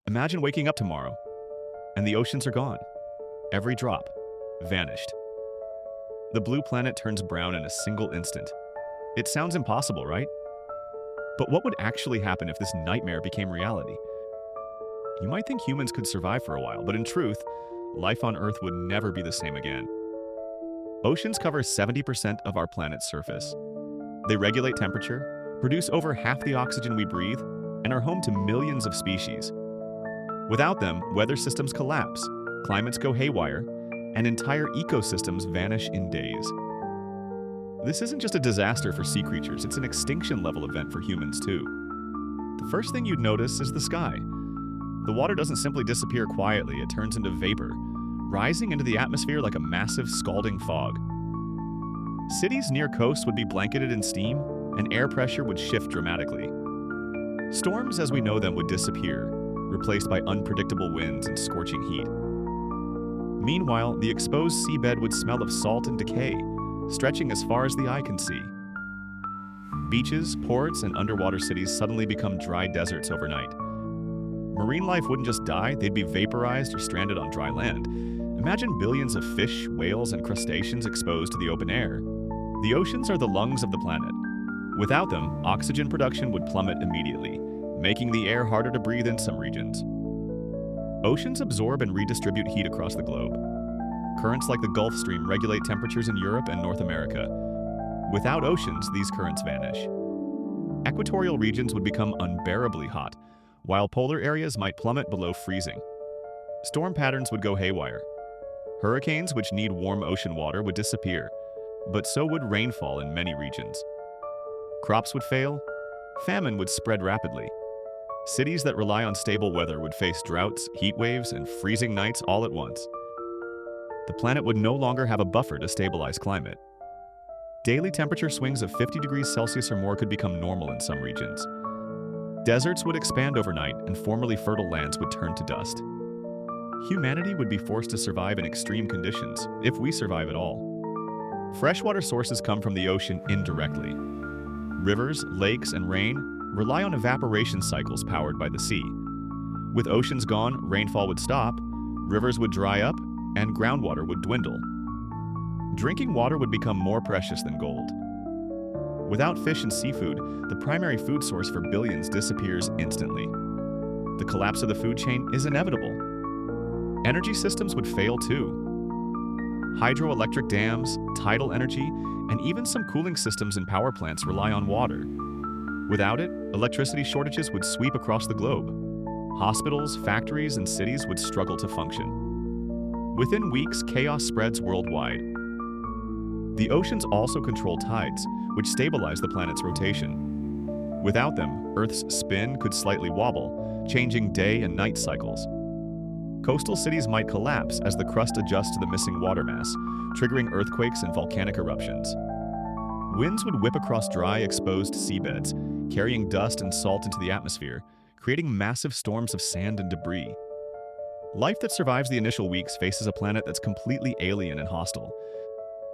Imagine waking up tomorrow and the oceans are gone. Every drop vanished. The blue planet turns brown in a single instant. It sounds impossible, right? But what would actually happen if this nightmare became reality? You might think humans could survive for a while, but in truth, life on Earth would never be the same again. Oceans cover 70% of our planet's surface. They regulate temperature, produce over half the oxygen we breathe, and are home to millions of species. Without them, weather systems collapse, climates go haywire, and entire ecosystems vanish in days. This isn't just a disaster for sea creatures, it's an extinction-level event for humans too. The first thing you'd notice is the sky. The water doesn't simply disappear quietly, it turns into vapor, rising into the atmosphere like a massive, scalding fog. Cities near coasts would be blanketed in steam, and air pressure would shift dramatically. Storms as we know them would disappear, replaced by unpredictable winds and scorching heat. Meanwhile, the exposed seabed would smell of salt and decay, stretching as far as the eye can see. Beaches, ports, and underwater cities suddenly become dry deserts overnight. Marine life wouldn't just die, they'd be vaporized or stranded on dry land. Imagine billions of fish, whales, and crustaceans exposed to the open air. The oceans are the lungs of the planet. Without them, oxygen production would plummet immediately, making the air harder to breathe in some regions. Oceans absorb and redistribute heat across the globe. Currents like the Gulf Stream regulate temperatures in Europe and North America. Without oceans, these currents vanish. Equatorial regions would become unbearably hot, while polar areas might plummet below freezing. Storm patterns would go haywire. Hurricanes, which need warm ocean water, would disappear, but so would rainfall in many regions. Crops would fail, famine would spread rapidly. Cities that rely on stable weather would face droughts, heat waves, and freezing nights all at once. The planet would no longer have a buffer to stabilize climate. Daily temperature swings of 50 degrees Celsius or more could become normal in some regions. Deserts would expand overnight, and formerly fertile lands would turn to dust. Humanity would be forced to survive in extreme conditions, if we survive at all. Freshwater sources come from the ocean indirectly. Rivers, lakes, and rain rely on evaporation cycles powered by the sea. With oceans gone, rainfall would stop, rivers would dry up, and groundwater would dwindle. Drinking water would become more precious than gold. Without fish and seafood, the primary food source for billions disappears instantly. The collapse of the food chain is inevitable. Energy systems would fail too. Hydroelectric dams, tidal energy, and even some cooling systems in power plants rely on water. Without it, electricity shortages would sweep across the globe. Hospitals, factories, and cities would struggle to function. Within weeks, chaos spreads worldwide. The oceans also control tides, which stabilize the planet's rotation. Without them, Earth's spin could slightly wobble, changing day and night cycles. Coastal cities might collapse as the crust adjusts to the missing water mass, triggering earthquakes and volcanic eruptions. Winds would whip across dry, exposed seabeds, carrying dust and salt into the atmosphere, creating massive storms of sand and debris. Life that survives the initial weeks faces a planet that's completely alien and hostile.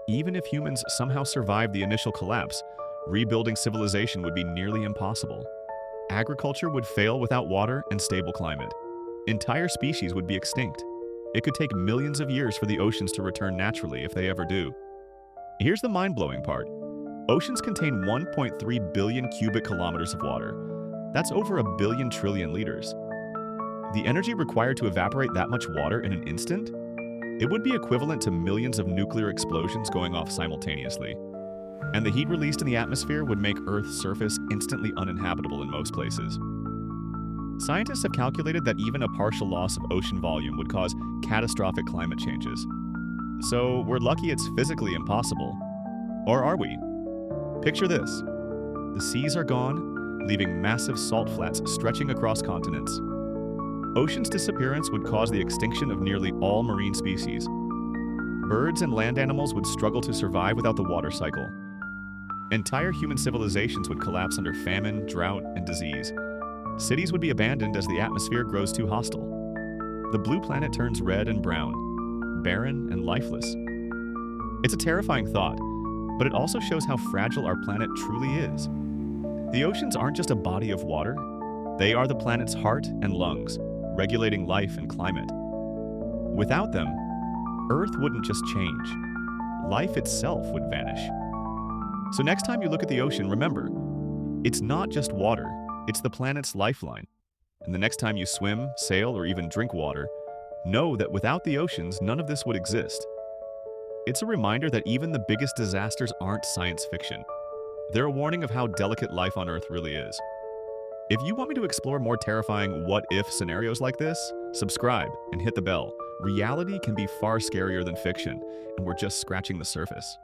Even if humans somehow survived the initial collapse, rebuilding civilization would be nearly impossible. Agriculture would fail without water and stable climate. Entire species would be extinct. It could take millions of years for the oceans to return naturally if they ever do. Here's the mind-blowing part. Oceans contain 1.3 billion cubic kilometers of water. That's over 1 billion trillion liters. The energy required to evaporate that much water in an instant? It would be equivalent to millions of nuclear explosions going off simultaneously. And the heat released in the atmosphere would make Earth's surface instantly uninhabitable in most places. Scientists have calculated that even a partial loss of ocean volume would cause catastrophic climate changes. So we're lucky it's physically impossible. Or are we? Picture this. The seas are gone, leaving massive salt flats stretching across continents. Ocean's disappearance would cause the extinction of nearly all marine species. Birds and land animals would struggle to survive without the water cycle. Entire human civilizations would collapse under famine, drought, and disease. Cities would be abandoned as the atmosphere grows too hostile. The blue planet turns red and brown, barren and lifeless. It's a terrifying thought, but it also shows how fragile our planet truly is. The oceans aren't just a body of water. They are the planet's heart and lungs, regulating life and climate. Without them, Earth wouldn't just change. Life itself would vanish. So next time you look at the ocean, remember, it's not just water, it's the planet's lifeline. And the next time you swim, sail, or even drink water, know that without the oceans, none of this would exist. It's a reminder that even the biggest disasters aren't science fiction. They're a warning of how delicate life on Earth really is. If you want me to explore more terrifying what-if scenarios like this, subscribe and hit the bell. Reality can be far scarier than fiction, and we're just scratching the surface.